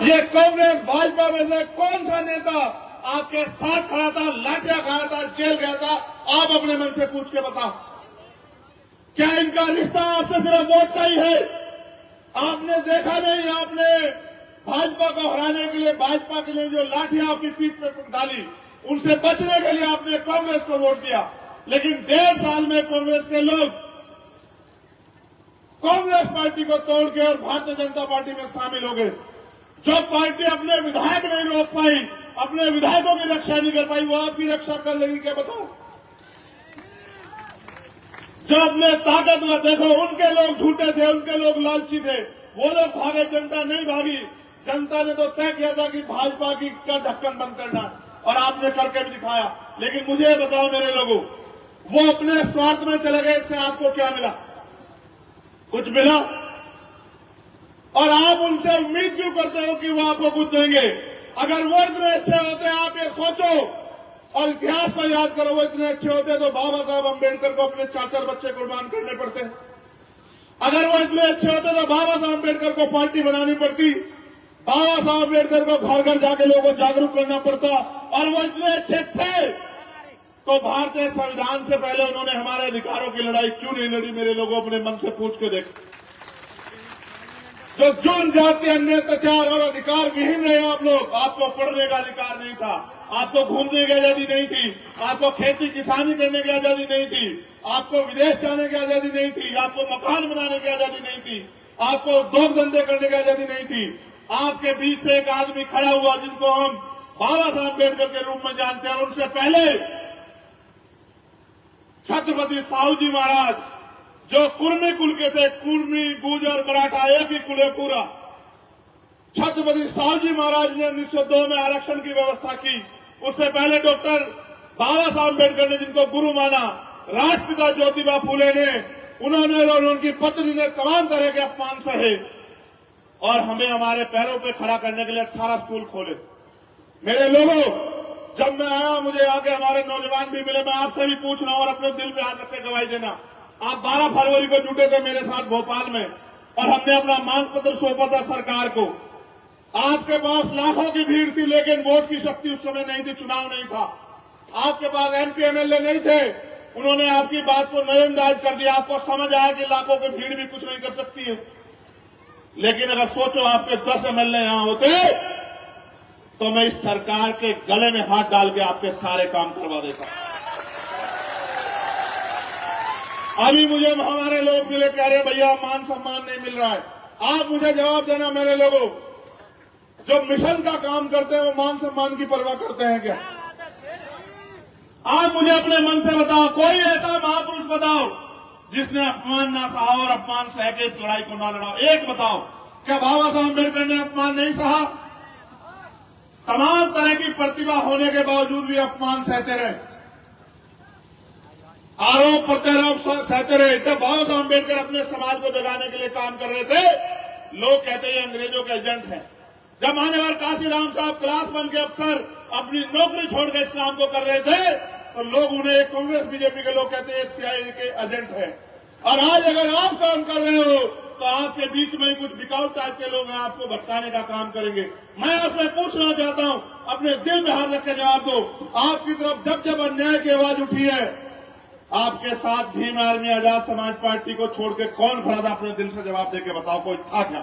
ये कांग्रेस भाजपा में से कौन सा नेता आपके साथ खड़ा था, लाठियां खाया था, जेल गया था? आप अपने मन से पूछ के बताओ। क्या इनका रिश्ता आपसे सिर्फ वोट का ही है? आपने देखा नहीं, आपने भाजपा को हराने के लिए, भाजपा के लिए जो लाठियां आपकी पीठ पे डाली, उनसे बचने के लिए आपने कांग्रेस को वोट दिया। लेकिन 1.5 साल में कांग्रेस के लोग कांग्रेस पार्टी को तोड़ के और भारतीय जनता पार्टी में शामिल हो गए। जो पार्टी अपने विधायक नहीं रोक पाई, अपने विधायकों की रक्षा नहीं कर पाई, वो आपकी रक्षा कर लेगी क्या? बताओ। जो अपने ताकतवर, देखो उनके लोग झूठे थे, उनके लोग लालची थे, वो लोग भागे, जनता नहीं भागी। जनता ने तो तय किया था कि भाजपा की का ढक्कन बंद करना, और आपने करके भी दिखाया। लेकिन मुझे बताओ मेरे लोगों, वो अपने स्वार्थ में चले गए, इससे आपको क्या मिला? कुछ मिला? और आप उनसे उम्मीद क्यों करते हो कि वो आपको कुछ देंगे? अगर वो इतने अच्छे होते, आप ये सोचो और इतिहास को याद करो, वो इतने अच्छे होते तो बाबा साहब अम्बेडकर को अपने 4 बच्चे कुर्बान करने पड़ते। अगर वो इतने अच्छे होते तो बाबा साहब अम्बेडकर को पार्टी बनानी पड़ती, बाबा साहब अम्बेडकर को घर घर जाके लोगों को जागरूक करना पड़ता। और वो इतने अच्छे थे तो भारतीय संविधान से पहले उन्होंने हमारे अधिकारों की लड़ाई क्यों नहीं लड़ी? मेरे लोगों अपने मन से पूछ के देखो। जो जुर्म, जाति, अन्य अत्याचार और अधिकार विहीन रहे आप लोग। आपको पढ़ने का अधिकार नहीं था, आपको घूमने की आजादी नहीं थी, आपको खेती किसानी करने की आजादी नहीं थी, आपको विदेश जाने की आजादी नहीं थी, आपको मकान बनाने की आजादी नहीं थी, आपको उद्योग धंधे करने की आजादी नहीं थी। आपके बीच से एक आदमी खड़ा हुआ जिनको हम बाबा साहब अम्बेडकर के रूप में जानते हैं, और उनसे पहले छत्रपति साहू जी महाराज, जो कुर्मी कुल के थे, कुर्मी, गुर्जर, मराठा एक ही कुल है पूरा। छत्रपति साहू जी महाराज ने 1902 में आरक्षण की व्यवस्था की। उससे पहले डॉक्टर बाबा साहब अम्बेडकर ने, जिनको गुरु माना, राष्ट्रपिता ज्योतिबा फूले ने, उन्होंने और उनकी पत्नी ने तमाम तरह के अपमान सहे और हमें हमारे पैरों पे खड़ा करने के लिए 18 स्कूल खोले। मेरे लोगों, जब मैं आया, मुझे आगे हमारे नौजवान भी मिले। मैं आपसे भी पूछ रहा हूं और अपने दिल पे हाथ रख के गवाही देना। आप 12 फरवरी को जुटे थे मेरे साथ भोपाल में, और हमने अपना मांग पत्र सौंपा था सरकार को। आपके पास लाखों की भीड़ थी, लेकिन वोट की शक्ति उस समय नहीं थी, चुनाव नहीं था। आपके पास एमपी एमएलए नहीं थे, उन्होंने आपकी बात को नजरअंदाज कर दिया। आपको समझ आया कि लाखों की भीड़ भी कुछ नहीं कर सकती है। लेकिन अगर सोचो आपके 10 एमएलए यहां होते तो मैं इस सरकार के गले में हाथ डाल के आपके सारे काम करवा देता। अभी मुझे हमारे लोग मिले, कह रहे भैया मान सम्मान नहीं मिल रहा है। आप मुझे जवाब देना मेरे लोगों, जो मिशन का काम करते हैं वो मान सम्मान की परवाह करते हैं क्या? आप मुझे अपने मन से बताओ, कोई ऐसा महापुरुष बताओ जिसने अपमान ना सहा और अपमान सह के इस लड़ाई को ना लड़ा। एक बताओ, क्या बाबा साहब अम्बेडकर ने अपमान नहीं सहा? तमाम तरह की प्रतिभा होने के बावजूद भी अपमान सहते रहे, आरोप प्रत्यारोप सहते रहे। जब बाबा साहब अम्बेडकर अपने समाज को जगाने के लिए काम कर रहे थे, लोग कहते हैं अंग्रेजों के एजेंट हैं। जब मान्यवर काशीराम साहब क्लास 1 के अफसर अपनी नौकरी छोड़ के इस काम को कर रहे थे, तो लोग उन्हें, कांग्रेस बीजेपी के लोग कहते हैं सीआईए के एजेंट हैं। और आज अगर आप काम कर रहे हो तो आपके बीच में ही कुछ बिकाऊ टाइप के लोग हैं, आपको भटकाने का काम करेंगे। मैं आपसे पूछना चाहता हूं, अपने दिल में हाथ रख के जवाब दो। आपकी तरफ जब जब अन्याय की आवाज उठी है, आपके साथ भीम आर्मी आजाद समाज पार्टी को छोड़ के कौन खड़ा था? अपने दिल से जवाब देके बताओ, कोई था क्या?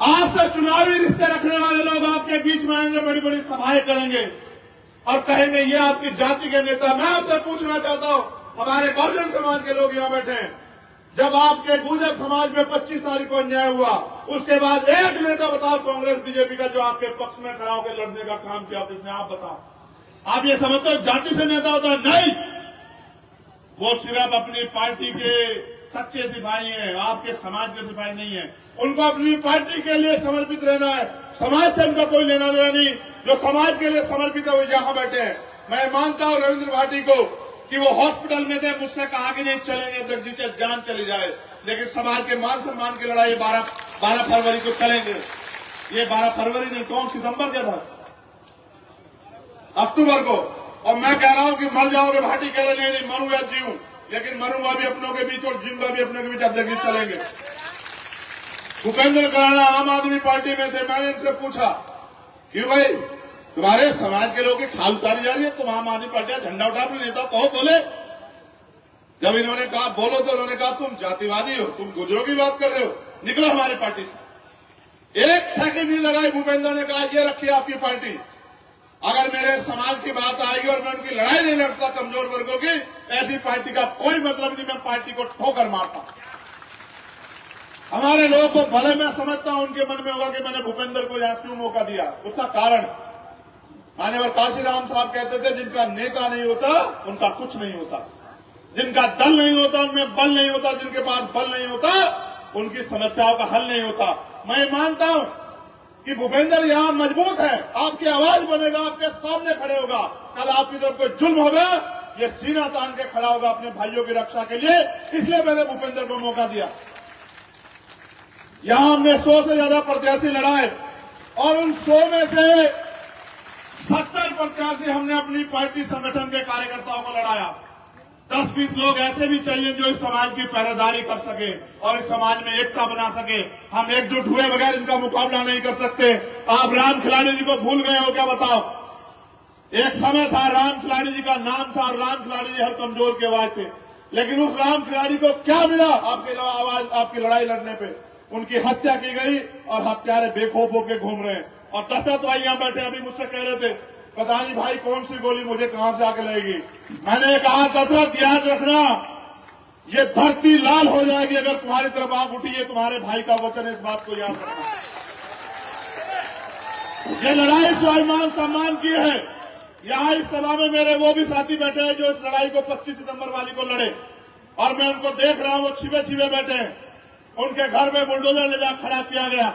आपसे चुनावी रिश्ते रखने वाले लोग आपके बीच में आएंगे, बड़ी बड़ी सभाएं करेंगे और कहेंगे ये आपकी जाति के नेता। मैं आपसे पूछना चाहता हूं, हमारे बहुजन समाज के लोग यहां बैठे हैं, जब आपके गुर्जर समाज में 25 तारीख को अन्याय हुआ, उसके बाद एक नेता बताओ कांग्रेस बीजेपी का जो आपके पक्ष में खड़ा होकर लड़ने का काम किया किसने? आप बताओ। आप ये समझते हो जाति से नेता होता है? नहीं, वो सिर्फ अपनी पार्टी के सच्चे सिपाही हैं, आपके समाज के सिपाही नहीं है। उनको अपनी पार्टी के लिए समर्पित रहना है, समाज से उनका कोई लेना देना नहीं। जो समाज के लिए समर्पित है वो यहां बैठे हैं। मैं मानता हूं रविंद्र भाटी को कि वो हॉस्पिटल में थे, मुझसे कहा कि नहीं चलेंगे तो जिसे जान चली जाए, लेकिन समाज के मान सम्मान की लड़ाई 12 फरवरी को चलेंगे। ये 12 फरवरी नहीं, कौन सितंबर क्या था? अक्टूबर को। और मैं कह रहा हूं कि मर जाओगे, भाटी कह रहे नहीं मरूं या जीऊं, लेकिन मरूंगा भी अपनों के बीच और जीऊंगा भी अपनों के बीच। अब देखिए चलेंगे। भूपेंद्र कराड़ा आम आदमी पार्टी में थे। मैंने इनसे पूछा क्यों भाई तुम्हारे समाज के लोगों की खाल उतारी जा रही है, तुम आम आदमी पार्टी का झंडा उठा अपने नेता कहो बोले। जब इन्होंने कहा बोलो तो उन्होंने कहा तुम जातिवादी हो, तुम गुजरों की बात कर रहे हो, निकलो हमारी पार्टी से। एक सेकंड नहीं लगाई, भूपेंद्र ने कहा ये रखिए आपकी पार्टी, अगर मेरे समाज की बात आएगी और मैं उनकी लड़ाई नहीं लड़ता कमजोर वर्गों की, ऐसी पार्टी का कोई मतलब नहीं, मैं पार्टी को ठोकर मारता। हमारे लोगों को भले मैं समझता हूं उनके मन में होगा कि मैंने भूपेंद्र को यहां क्यों मौका दिया, उसका कारण मान्यवर काशीराम साहब कहते थे जिनका नेता नहीं होता उनका कुछ नहीं होता, जिनका दल नहीं होता उनमें बल नहीं होता, जिनके पास बल नहीं होता उनकी समस्याओं का हल नहीं होता। मैं मानता हूं कि भूपेंद्र यहां मजबूत है, आपकी आवाज बनेगा, आपके सामने खड़े होगा, कल आपकी तरफ कोई जुल्म होगा ये सीना तान के खड़ा होगा अपने भाइयों की रक्षा के लिए, इसलिए मैंने भूपेंद्र को मौका दिया। यहां हमने 100 से ज्यादा प्रत्याशी लड़ाए और उन 100 में से 70 प्रत्याशी हमने अपनी पार्टी संगठन के कार्यकर्ताओं को लड़ाया। 10-20 लोग ऐसे भी चाहिए जो इस समाज की पहरेदारी कर सके और इस समाज में एकता बना सके। हम एकजुट हुए बगैर इनका मुकाबला नहीं कर सकते। आप राम खिलाड़ी जी को भूल गए हो क्या बताओ? एक समय था राम खिलाड़ी जी का नाम था और राम खिलाड़ी जी हर कमजोर के आवाज थे, लेकिन उस राम खिलाड़ी को क्या मिला आपके आवाज आपकी लड़ाई लड़ने पे? उनकी हत्या की गई और हत्यारे बेखौफ होकर घूम रहे हैं। और दशरथ भाई यहां बैठे अभी मुझसे कह रहे थे पता नहीं भाई कौन सी गोली मुझे कहां से आके लगेगी। मैंने कहा दशरथ याद रखना ये धरती लाल हो जाएगी अगर तुम्हारी तरफ आंख उठी, ये तुम्हारे भाई का वचन है, इस बात को याद रखना। ये लड़ाई स्वाभिमान सम्मान की है। यहां इस सभा में मेरे वो भी साथी बैठे हैं जो इस लड़ाई को 25 सितंबर वाली को लड़े और मैं उनको देख रहा हूं वो छिपे छिपे बैठे हैं। उनके घर में बुलडोजर ले जा खड़ा किया गया,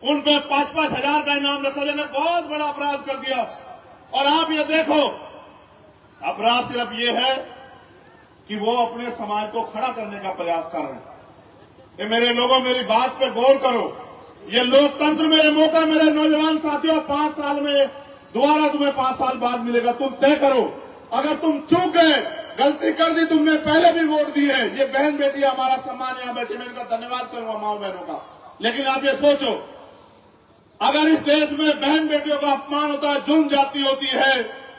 उन पर 5-5 हजार का इनाम रखा गया, बहुत बड़ा अपराध कर दिया। और आप ये देखो अपराध सिर्फ ये है कि वो अपने समाज को खड़ा करने का प्रयास कर रहे हैं। ये मेरे लोगों मेरी बात पे गौर करो, ये लोकतंत्र में ये मौका मेरे नौजवान साथियों 5 साल में दोबारा तुम्हें 5 साल बाद मिलेगा, तुम तय करो। अगर तुम चूक गए, गलती कर दी, तुमने पहले भी वोट दी है, ये बहन बेटी हमारा सम्मान यहां बैठी, मैं इनका धन्यवाद करूंगा माओ बहनों का। लेकिन आप ये सोचो अगर इस देश में बहन बेटियों का अपमान होता है, जुल्म जाती होती है,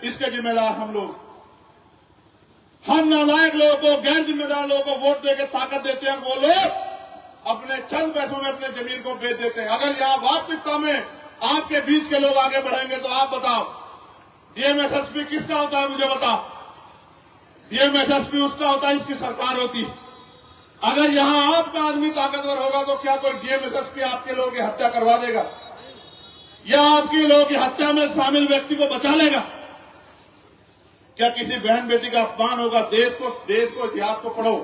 इसके जिम्मेदार हम लोग, हम नालायक लोगों को, गैर जिम्मेदार लोगों को वोट देकर ताकत देते हैं। वो लोग अपने चंद पैसों में अपने जमीन को बेच देते हैं। अगर यहां वास्तविकता में आपके बीच के लोग आगे बढ़ेंगे तो आप बताओ डीएमएसएसपी किसका होता है? मुझे बताओ। डीएमएसएसपी उसका होता है, इसकी सरकार होती। अगर यहां आपका आदमी ताकतवर होगा तो क्या कोई डीएमएसएसपी आपके लोगों की हत्या करवा देगा या आपके लोगों की हत्या में शामिल व्यक्ति को बचा लेगा? क्या किसी बहन बेटी का अपमान होगा? देश को इतिहास को पढ़ो,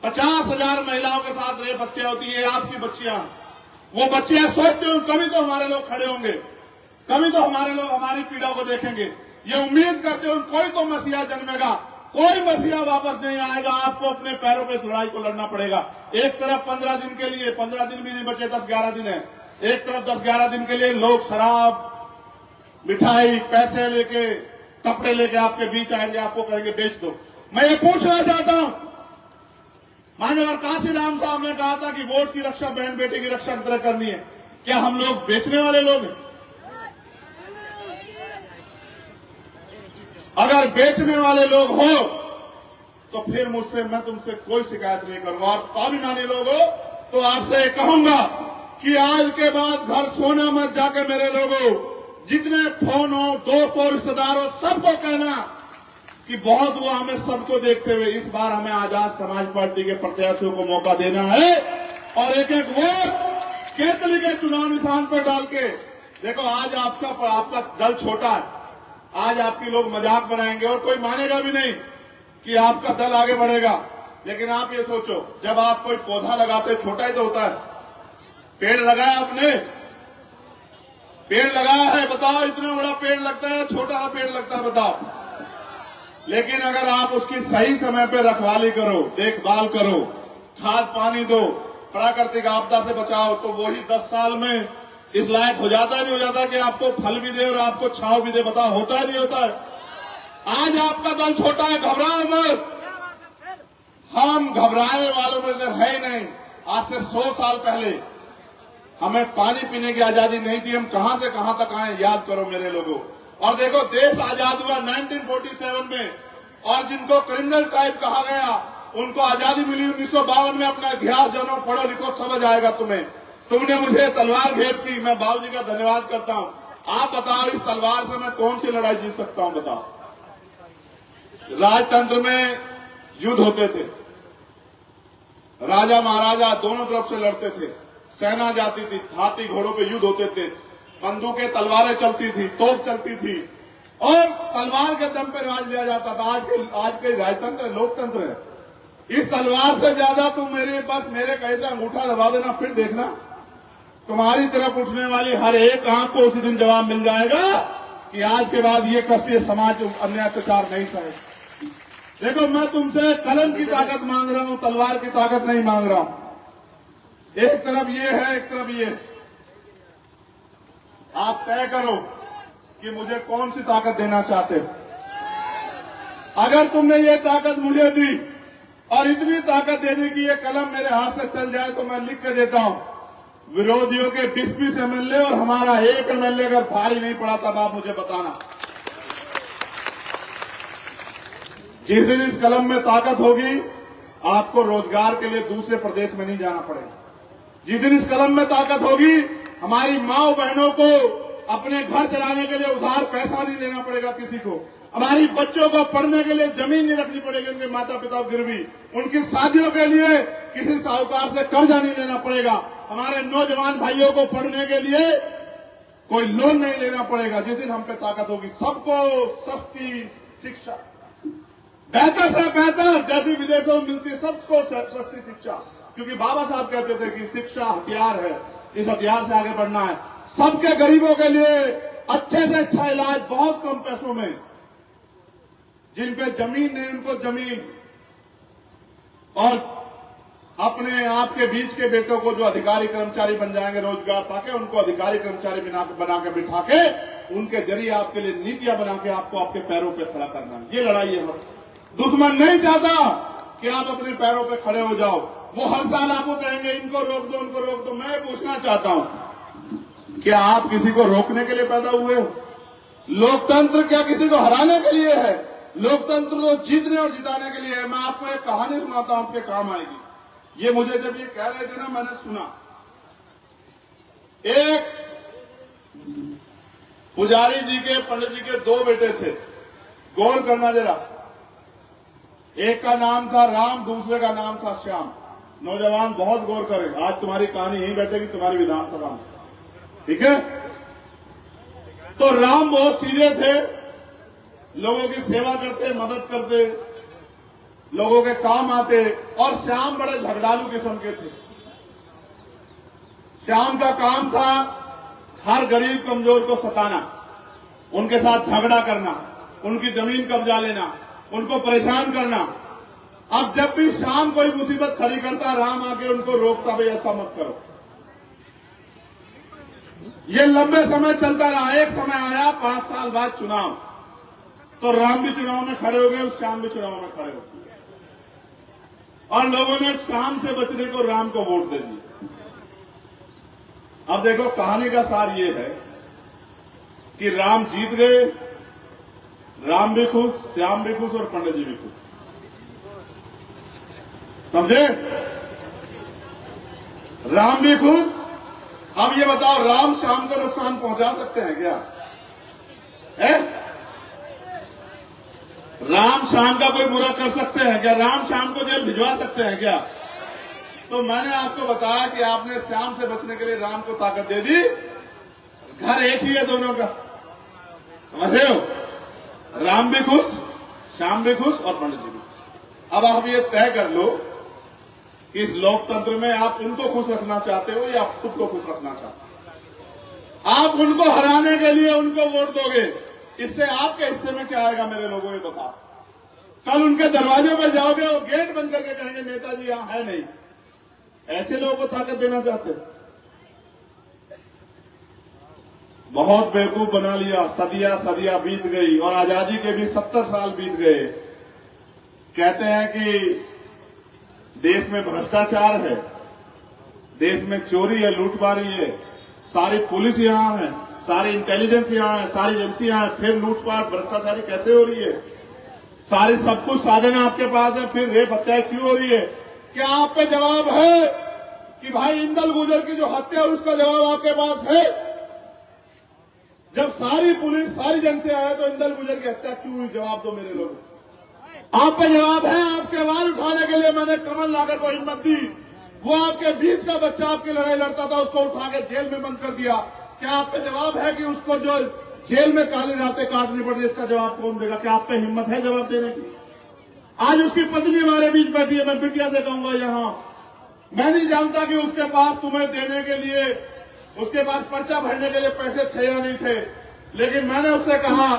50,000 महिलाओं के साथ रेप हत्या होती है। आपकी बच्चियां, वो बच्चियां सोचते हो कभी तो हमारे लोग खड़े होंगे, कभी तो हमारे लोग हमारी पीड़ा को देखेंगे। ये उम्मीद करते हो कोई तो मसीहा जन्मेगा, कोई मसीहा वापस नहीं आएगा। आपको अपने पैरों पे इस लड़ाई को लड़ना पड़ेगा। एक तरफ 15 दिन के लिए, 15 दिन भी नहीं बचे, 10-11 दिन है, एक तरफ 10-11 दिन के लिए लोग शराब, मिठाई, पैसे लेके, कपड़े लेके आपके बीच आएंगे, आपको कहेंगे बेच दो। मैं ये पूछना चाहता हूं, माननीय काशीराम साहब ने कहा था कि वोट की रक्षा बहन बेटी की रक्षा की तरह करनी है। क्या हम लोग बेचने वाले लोग हैं? अगर बेचने वाले लोग हो तो फिर मुझसे मैं तुमसे कोई शिकायत नहीं करूंगा। और स्वाभिमानी लोग हो तो आपसे कहूंगा कि आज के बाद घर सोना मत जाके मेरे लोगों, जितने फोन हो, दोस्तों, रिश्तेदारों, सबको कहना कि बहुत हुआ हमें सबको देखते हुए, इस बार हमें आजाद समाज पार्टी के प्रत्याशियों को मौका देना है और एक एक वोट केतली के चुनाव निशान पर डाल के देखो। आज आपका दल छोटा है, आज आपकी लोग मजाक बनाएंगे और कोई मानेगा भी नहीं कि आपका दल आगे बढ़ेगा। लेकिन आप ये सोचो, जब आप कोई पौधा लगाते छोटा ही तो होता है। पेड़ लगाया आपने, पेड़ लगाया है, बताओ इतना बड़ा पेड़ लगता है, छोटा पेड़ लगता है, बताओ। लेकिन अगर आप उसकी सही समय पे रखवाली करो, देखभाल करो, खाद पानी दो, प्राकृतिक आपदा से बचाओ, तो वही 10 साल में इस लायक हो जाता है, नहीं हो जाता कि आपको फल भी दे और आपको छाव भी दे? बताओ, होता है नहीं होता है? आज आपका दल छोटा है, घबराओ मत, हम घबराने वालों में से है ही नहीं। आज से 100 साल पहले हमें पानी पीने की आजादी नहीं थी। हम कहां से कहां तक आए, याद करो मेरे लोगों। और देखो, देश आजाद हुआ 1947 में, और जिनको क्रिमिनल ट्राइब कहा गया उनको आजादी मिली 1952 में। अपना इतिहास जानो, पढ़ो लिखो, समझ आएगा तुम्हें। तुमने मुझे तलवार भेंट की, मैं बाबूजी का धन्यवाद करता हूं। आप बताओ, इस तलवार से मैं कौन सी लड़ाई जीत सकता हूं, बताओ। राजतंत्र में युद्ध होते थे, राजा महाराजा दोनों तरफ से लड़ते थे, सेना जाती थी, हाथी घोड़ों पे युद्ध होते थे, बंदूकें तलवारें चलती थी, तोप चलती थी, और तलवार के दम पर राज लिया जाता था। आज के राजतंत्र लोकतंत्र है। इस तलवार से ज्यादा तुम मेरे कैसे अंगूठा दबा देना, फिर देखना तुम्हारी तरफ उठने वाली हर एक आंख को उसी दिन जवाब मिल जाएगा कि आज के बाद ये कष्टीय समाज अन्य अत्याचार नहीं सहे। देखो, मैं तुमसे कलम की ताकत मांग रहा हूं, तलवार की ताकत नहीं मांग रहा हूं। एक तरफ ये है, एक तरफ ये। आप तय करो कि मुझे कौन सी ताकत देना चाहते हो। अगर तुमने ये ताकत मुझे दी और इतनी ताकत दे दी कि ये कलम मेरे हाथ से चल जाए, तो मैं लिख के देता हूं, विरोधियों के 20-20 एमएलए और हमारा एक एमएलए अगर भारी नहीं पड़ा तब आप मुझे बताना। जिस दिन इस कलम में ताकत होगी, आपको रोजगार के लिए दूसरे प्रदेश में नहीं जाना पड़ेगा। जिस दिन इस कलम में ताकत होगी, हमारी माँ बहनों को अपने घर चलाने के लिए उधार पैसा नहीं लेना पड़ेगा किसी को। हमारी बच्चों को पढ़ने के लिए जमीन नहीं रखनी पड़ेगी उनके माता पिता को गिरवी। उनकी शादियों के लिए किसी साहूकार से कर्जा नहीं लेना पड़ेगा। हमारे नौजवान भाइयों को पढ़ने के लिए कोई लोन नहीं लेना पड़ेगा। जिस दिन हम पे ताकत होगी, सबको सस्ती शिक्षा, बेहतर से बेहतर, जैसी विदेशों में मिलती है, सबको सस्ती शिक्षा। क्योंकि बाबा साहब कहते थे कि शिक्षा हथियार है, इस हथियार से आगे बढ़ना है। सबके गरीबों के लिए अच्छे से अच्छा इलाज बहुत कम पैसों में, जिन पे जमीन नहीं उनको जमीन, और अपने आपके बीच के बेटों को जो अधिकारी कर्मचारी बन जाएंगे रोजगार पाके, उनको अधिकारी कर्मचारी बना के बिठा के उनके जरिए आपके लिए नीतियां बना के आपको आपके पैरों पे खड़ा करना है। ये लड़ाई है। दुश्मन नहीं चाहता कि आप अपने पैरों पे खड़े हो जाओ। वो हर साल आपको कहेंगे इनको रोक दो, उनको रोक दो। मैं पूछना चाहता हूं, क्या आप किसी को रोकने के लिए पैदा हुए हो? लोकतंत्र क्या किसी को हराने के लिए है? लोकतंत्र तो जीतने और जिताने के लिए है। मैं आपको एक कहानी सुनाता हूं, आपके काम आएगी। ये मुझे जब ये कह रहे थे ना, मैंने सुना। एक पुजारी जी के, पंडित जी के 2 बेटे थे। गौर करना जरा, एक का नाम था राम, दूसरे का नाम था श्याम। नौजवान बहुत गौर करें, आज तुम्हारी कहानी यहीं बैठेगी तुम्हारी विधानसभा में, ठीक है? तो राम बहुत सीधे थे, लोगों की सेवा करते, मदद करते, लोगों के काम आते। और श्याम बड़े झगड़ालू किस्म के थे। श्याम का काम था हर गरीब कमजोर को सताना, उनके साथ झगड़ा करना, उनकी जमीन कब्जा लेना, उनको परेशान करना। अब जब भी श्याम कोई मुसीबत खड़ी करता, राम आके उनको रोकता, भाई ऐसा मत करो। ये लंबे समय चलता रहा। एक समय आया 5 साल बाद चुनाव, तो राम भी चुनाव में खड़े हो गए और श्याम भी चुनाव में खड़े हो गए, और लोगों ने श्याम से बचने को राम को वोट दे दिया। अब देखो, कहानी का सार ये है कि राम जीत गए, राम भी खुश, श्याम भी खुश और पंडित जी भी खुश। समझे? राम भी खुश। अब ये बताओ, राम श्याम को नुकसान पहुंचा सकते हैं क्या? है? राम श्याम का कोई बुरा कर सकते हैं क्या? राम श्याम को जेल भिजवा सकते हैं क्या? तो मैंने आपको बताया कि आपने श्याम से बचने के लिए राम को ताकत दे दी। घर एक ही है दोनों का, समझ रहे हो? राम भी खुश, श्याम भी खुश और पंडित जी भी खुश। अब आप ये तय कर लो कि इस लोकतंत्र में आप उनको खुश रखना चाहते हो या आप खुद को खुश रखना चाहते हो? आप उनको हराने के लिए उनको वोट दोगे, इससे आपके हिस्से में क्या आएगा मेरे लोगों? ये बताओ। कल उनके दरवाजे पर जाओगे, वो गेट बंद करके कहेंगे नेताजी यहां है नहीं। ऐसे लोगों को ताकत देना चाहते हो? बहुत बेवकूफ बना लिया। सदियां बीत गई और आजादी के भी 70 साल बीत गए। कहते हैं कि देश में भ्रष्टाचार है, देश में चोरी है, लूटमारी है, सारी पुलिस यहाँ है, सारी इंटेलिजेंस यहाँ है, सारी एजेंसी यहाँ है, फिर लूटपाट भ्रष्टाचारी कैसे हो रही है? सारी सब कुछ साधन आपके पास है, फिर रेप हत्या क्यों हो रही है? क्या आप पे जवाब है कि भाई इंदल गुर्जर की जो हत्या उसका जवाब आपके पास है? जब सारी पुलिस सारी एजेंसी आए तो इंदल गुर्जर की हत्या क्यों हुई? जवाब दो मेरे लोग। आप पे जवाब है। आपके आवाज उठाने के लिए मैंने कमल नागर को हिम्मत दी। वो आपके बीच का बच्चा आपकी लड़ाई लड़ता था, उसको उठा के जेल में बंद कर दिया। क्या आप पे जवाब है कि उसको जो जेल में काली रातें काटनी पड़ रही, इसका जवाब कौन देगा? क्या आप पे हिम्मत है जवाब देने की? आज उसकी पत्नी हमारे बीच बैठी है। मैं बिटिया से कहूंगा, यहां मैं नहीं जानता कि उसके पास तुम्हें देने के लिए, उसके पास पर्चा भरने के लिए पैसे थे या नहीं थे, लेकिन मैंने उससे कहा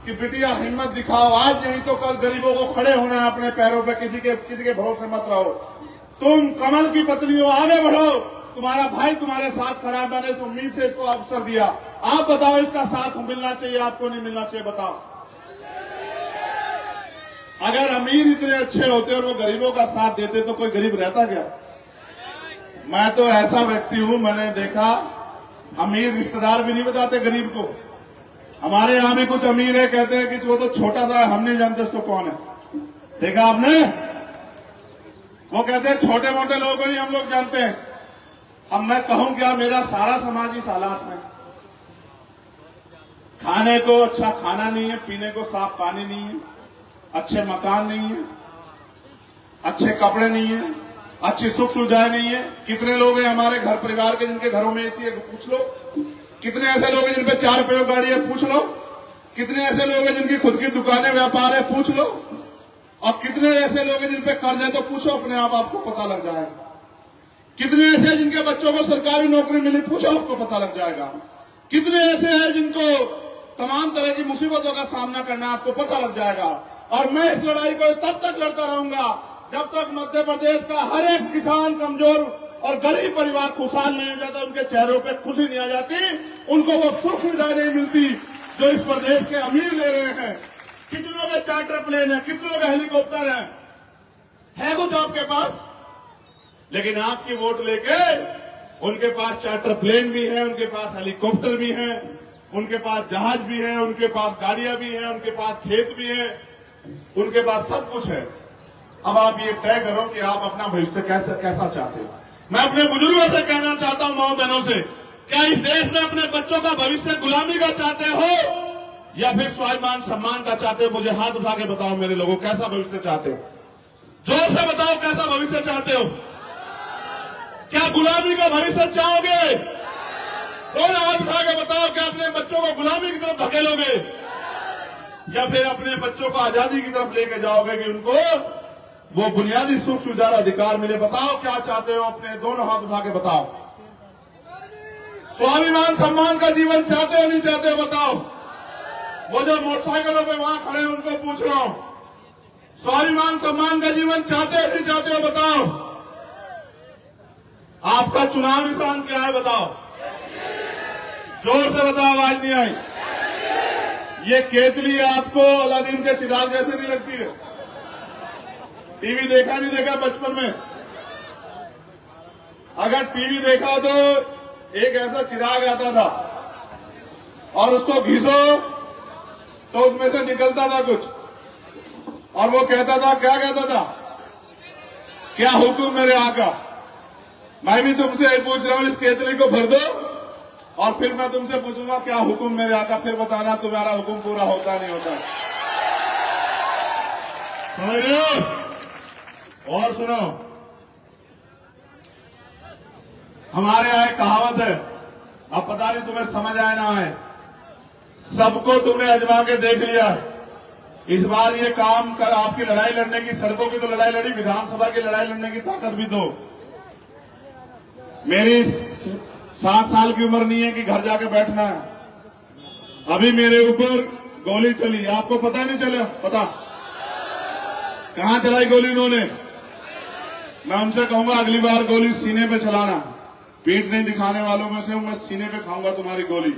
कि बिटिया हिम्मत दिखाओ, आज नहीं तो कल गरीबों को खड़े होना है अपने पैरों पे, किसी के भरोसे मत रहो। तुम कमल की पत्नी हो, आगे बढ़ो, तुम्हारा भाई तुम्हारे साथ खड़ा है। मैंने इस उम्मीद से इसको अवसर दिया। आप बताओ, इसका साथ मिलना चाहिए आपको, नहीं मिलना चाहिए? बताओ। अगर अमीर इतने अच्छे होते और वो गरीबों का साथ देते तो कोई गरीब रहता क्या? मैं तो ऐसा व्यक्ति हूं, मैंने देखा अमीर रिश्तेदार भी नहीं बताते गरीब को। हमारे यहां भी कुछ अमीर है, कहते हैं कि वो तो छोटा सा है, हम नहीं जानते उसको कौन है। देखा आपने? वो कहते हैं छोटे मोटे लोगों को नहीं हम लोग जानते हैं। अब मैं कहूं क्या, मेरा सारा समाज इस हालात में, खाने को अच्छा खाना नहीं है, पीने को साफ पानी नहीं है, अच्छे मकान नहीं है, अच्छे कपड़े नहीं है, अच्छी सुख सुविधाएं नहीं है। कितने लोग हैं हमारे घर परिवार के जिनके घरों में एसी है? पूछ लो। कितने ऐसे लोग हैं जिन पे 4 पैर गाड़ी है? पूछ लो। कितने ऐसे लोग हैं जिनकी खुद की दुकानें व्यापार है? पूछ लो। और कितने ऐसे लोग हैं जिन पे कर्ज है? तो पूछो अपने आप, आपको पता लग जाएगा। कितने ऐसे हैं जिनके बच्चों को सरकारी नौकरी मिली? पूछो, आपको पता लग जाएगा। कितने ऐसे हैं जिनको तमाम तरह की मुसीबतों का सामना करना, आपको पता लग जाएगा। और मैं इस लड़ाई को तब तक लड़ता रहूंगा जब तक मध्य प्रदेश का हर एक किसान, कमजोर और गरीब परिवार खुशहाल नहीं हो जाता, उनके चेहरों पे खुशी नहीं आ जाती, उनको वो सुख सुविधाएं नहीं मिलती जो इस प्रदेश के अमीर ले रहे हैं। कितनों के चार्टर प्लेन है, कितनों के हेलीकॉप्टर है कुछ आपके पास, लेकिन आपकी वोट लेके उनके पास चार्टर प्लेन भी है, उनके पास हेलीकॉप्टर भी है, उनके पास जहाज भी है, उनके पास गाड़ियां भी हैं, उनके पास खेत भी है, उनके पास सब कुछ है। अब आप ये तय करो कि आप अपना भविष्य कैसा चाहते हो। मैं अपने बुजुर्गों से कहना चाहता हूं, माओ बहनों से, क्या इस देश में अपने बच्चों का भविष्य गुलामी का चाहते हो या फिर स्वाभिमान सम्मान का चाहते हो? मुझे हाथ उठा के बताओ मेरे लोगों, कैसा भविष्य चाहते हो? जोर से बताओ, कैसा भविष्य चाहते हो? क्या गुलामी का भविष्य चाहोगे? दोनों हाथ उठा के बताओ, क्या अपने बच्चों को गुलामी की तरफ धकेलोगे या फिर अपने बच्चों को आजादी की तरफ लेके जाओगे कि उनको वो बुनियादी सुख सुविधा अधिकार मिले? बताओ क्या चाहते हो? अपने दोनों हाथ उठा के बताओ। स्वाभिमान सम्मान का जीवन चाहते हो नहीं चाहते हो? बताओ। वो जो मोटरसाइकिलों पे वहां खड़े हैं उनको पूछ रहा हूं, स्वाभिमान सम्मान का जीवन चाहते हो नहीं चाहते हो? बताओ। आपका चुनाव निशान क्या है? बताओ। जोर से बताओ, आवाज नहीं आई। ये केतली आपको अलादीन के चिराग जैसे नहीं लगती है? टीवी देखा नहीं देखा बचपन में? अगर टीवी देखा तो एक ऐसा चिराग आता था और उसको घिसो तो उसमें से निकलता था कुछ, और वो कहता था, क्या कहता था? क्या हुक्म मेरे आका। मैं भी तुमसे यही पूछ रहा हूं, इस केतली को भर दो और फिर मैं तुमसे पूछूंगा क्या हुक्म मेरे आका, फिर बताना तुम्हारा हुक्म पूरा होता नहीं होता। समझ रहे हो? और सुनो, हमारे यहां एक कहावत है, अब पता नहीं तुम्हें समझ आए ना आए, सबको तुमने आजमा के देख लिया। इस बार ये काम कर, आपकी लड़ाई लड़ने की, सड़कों की तो लड़ाई लड़ी, विधानसभा की लड़ाई लड़ने की ताकत भी दो। मेरी 7 साल की उम्र नहीं है कि घर जाके बैठना है। अभी मेरे ऊपर गोली चली, आपको पता नहीं चला? पता कहां चलाई गोली उन्होंने? मैं उनसे कहूंगा अगली बार गोली सीने पे चलाना। पीठ नहीं दिखाने वालों में से हूं मैं, सीने पे खाऊंगा तुम्हारी गोली।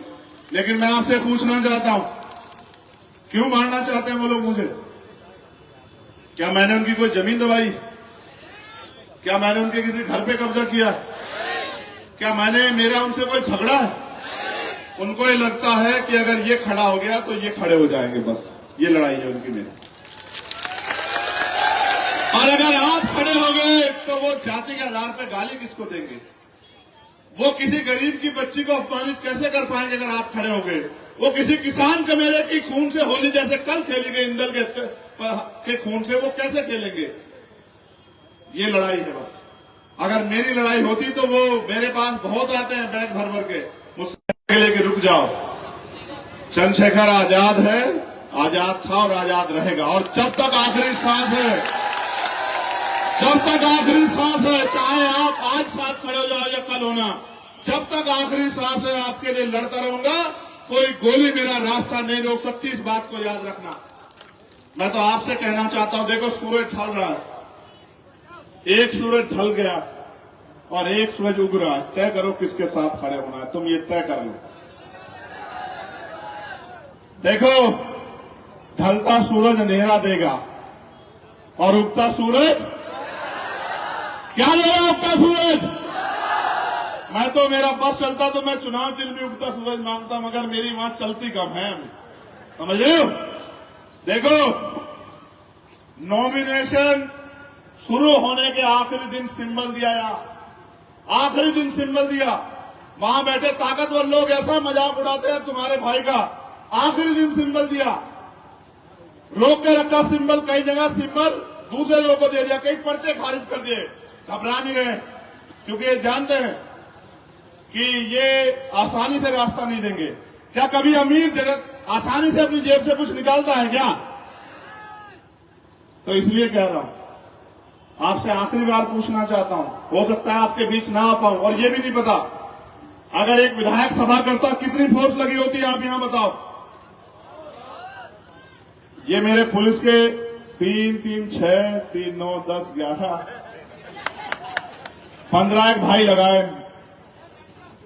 लेकिन मैं आपसे पूछना चाहता हूं, क्यों मारना चाहते हैं वो लोग मुझे? क्या मैंने उनकी कोई जमीन दबाई? क्या मैंने उनके किसी घर पे कब्जा किया? क्या मेरा उनसे कोई झगड़ा है? उनको ये लगता है कि अगर ये खड़ा हो गया तो ये खड़े हो जाएंगे, बस ये लड़ाई है उनकी मेरी। और अगर आप खड़े हो गए तो वो जाति के आधार पर गाली किसको देंगे? वो किसी गरीब की बच्ची को अपमानित कैसे कर पाएंगे अगर आप खड़े हो गए? वो किसी किसान के मेरे की खून से होली जैसे कल खेली गई इंदल के खून से वो कैसे खेलेंगे? ये लड़ाई है बस। अगर मेरी लड़ाई होती तो वो मेरे पास बहुत आते हैं बैग भर भर के, मुझसे लेके रुक जाओ। चंद्रशेखर आजाद है, आजाद था और आजाद रहेगा। और जब तक आखिरी सांस है, जब तक आखिरी सांस है, चाहे आप आज साथ खड़े हो जाओ या कल होना, जब तक आखिरी सांस है आपके लिए लड़ता रहूंगा। कोई गोली मेरा रास्ता नहीं रोक सकती, इस बात को याद रखना। मैं तो आपसे कहना चाहता हूं, देखो सूरज ढल रहा है, एक सूरज ढल गया और एक सूरज उग रहा है। तय करो किसके साथ खड़े होना है, तुम ये तय कर लो। देखो, ढलता सूरज अंधेरा देगा और उगता सूरज क्या देगा? उगता सूरज। मैं तो मेरा बस चलता तो मैं चुनाव चिन्ह में उगता सूरज मांगता, मगर मेरी वहां चलती कम है, समझ रहे हो? देखो, नॉमिनेशन शुरू होने के आखिरी दिन सिंबल दिया, आखिरी दिन सिंबल दिया। वहां बैठे ताकतवर लोग ऐसा मजाक उड़ाते हैं तुम्हारे भाई का। आखिरी दिन सिंबल दिया, रोक के रखा सिंबल, कई जगह सिंबल दूसरे लोगों को दे दिया, कई पर्चे खारिज कर दिए। घबरा नहीं रहे, क्योंकि ये जानते हैं कि ये आसानी से रास्ता नहीं देंगे। क्या कभी अमीर जगत आसानी से अपनी जेब से कुछ निकालता है क्या? तो इसलिए कह रहा हूं, आपसे आखिरी बार पूछना चाहता हूं, हो सकता है आपके बीच ना आ पाऊं, और ये भी नहीं पता अगर एक विधायक सभा करता कितनी फोर्स लगी होती है, आप यहां बताओ। ये मेरे पुलिस के 3, 3, 6, 3, 9, 10, 11, 15 एक भाई लगाए,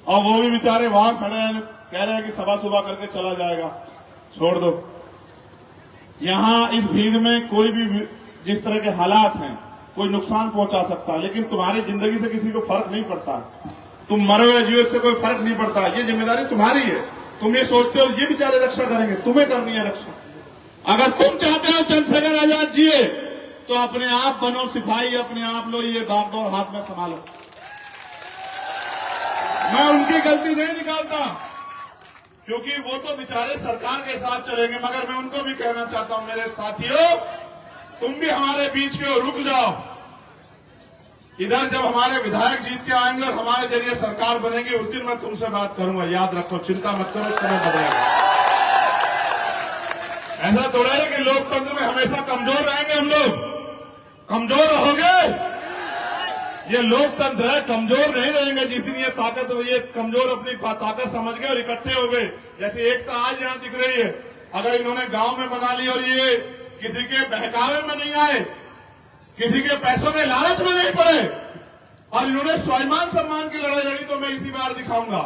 और वो भी बेचारे वहां खड़े हैं, कह रहे हैं कि सभा सुबह करके चला जाएगा। छोड़ दो, यहां इस भीड़ में कोई भी जिस तरह के हालात हैं, कोई नुकसान पहुंचा सकता है, लेकिन तुम्हारी जिंदगी से किसी को फर्क नहीं पड़ता। तुम मरो या जियो, इससे कोई फर्क नहीं पड़ता। ये जिम्मेदारी तुम्हारी है। तुम ये सोचते हो ये बेचारे रक्षा करेंगे, तुम्हें करनी है रक्षा। अगर तुम चाहते हो चंद्रशेखर आजाद जिए, तो अपने आप बनो सिपाही, अपने आप लो ये बागडोर हाथ में संभालो। मैं उनकी गलती नहीं निकालता, क्योंकि वो तो बेचारे सरकार के साथ चलेंगे, मगर मैं उनको भी कहना चाहता हूं, मेरे साथियों, तुम भी हमारे बीच के हो, रुक जाओ। इधर जब हमारे विधायक जीत के आएंगे और हमारे जरिए सरकार बनेगी, उस दिन मैं तुमसे बात करूंगा, याद रखो, चिंता मत करो, समय बदलेगा। ऐसा थोड़ा है कि लोकतंत्र में हमेशा कमजोर रहेंगे हम लोग। कमजोर रहोगे, ये लोकतंत्र है, कमजोर नहीं रहेंगे। जिस दिन ये ताकत, ये कमजोर अपनी ताकत समझ गए और इकट्ठे हो गए, जैसे एकता आज यहां दिख रही है, अगर इन्होंने गांव में बना ली और ये किसी के बहकावे में नहीं आए, किसी के पैसों में लालच में नहीं पड़े, और इन्होंने स्वाभिमान सम्मान की लड़ाई लड़ी, तो मैं इसी बार दिखाऊंगा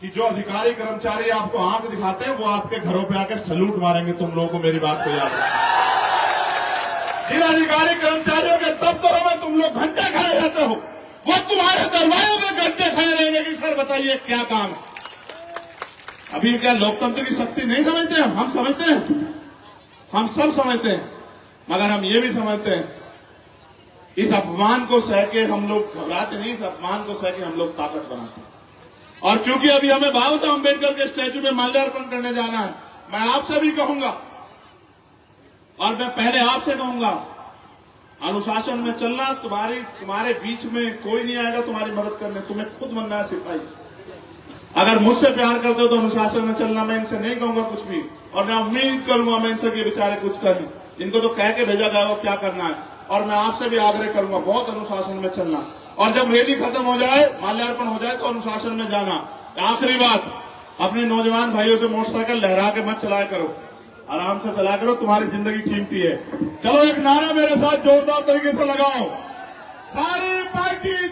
कि जो अधिकारी कर्मचारी आपको आंख दिखाते हैं, वो आपके घरों पे आके सैल्यूट मारेंगे। तुम लोगों को मेरी बात को याद रखना। जिन अधिकारी कर्मचारियों के दफ्तरों में तुम लोग घंटे खड़े रहते हो, वो तुम्हारे दरवाजों में घंटे खड़े रहेंगे कि सर बताइए क्या काम है। अभी क्या लोकतंत्र की शक्ति नहीं समझते हम समझते हैं, हम सब समझते हैं, मगर हम ये भी समझते हैं इस अपमान को सह के हम लोग घबराते नहीं, इस अपमान को सह के हम लोग ताकत बनाते हैं। और क्योंकि अभी हमें बाबा साहब अम्बेडकर के स्टैच्यू में माल्यार्पण करने जाना है, मैं आपसे भी कहूंगा, और मैं पहले आपसे कहूंगा, अनुशासन में चलना। तुम्हारे बीच में कोई नहीं आएगा तुम्हारी मदद करने, तुम्हें खुद बनना है सिपाही। अगर मुझसे प्यार करते हो तो अनुशासन में चलना। मैं इनसे नहीं कहूंगा कुछ भी, और मैं उम्मीद करूंगा मैं इनसे कि बेचारे कुछ करें। इनको तो कह के भेजा जाएगा क्या करना है, और मैं आपसे भी आग्रह करूंगा बहुत अनुशासन में चलना। और जब रैली खत्म हो जाए, माल्यार्पण हो जाए, तो अनुशासन में जाना। आखिरी बात, अपने नौजवान भाइयों से मोटरसाइकिल लहरा के मत चलाया करो, आराम से चला करो, तुम्हारी जिंदगी कीमती है। चलो एक नारा मेरे साथ जोरदार तरीके से लगाओ, सारी पार्टी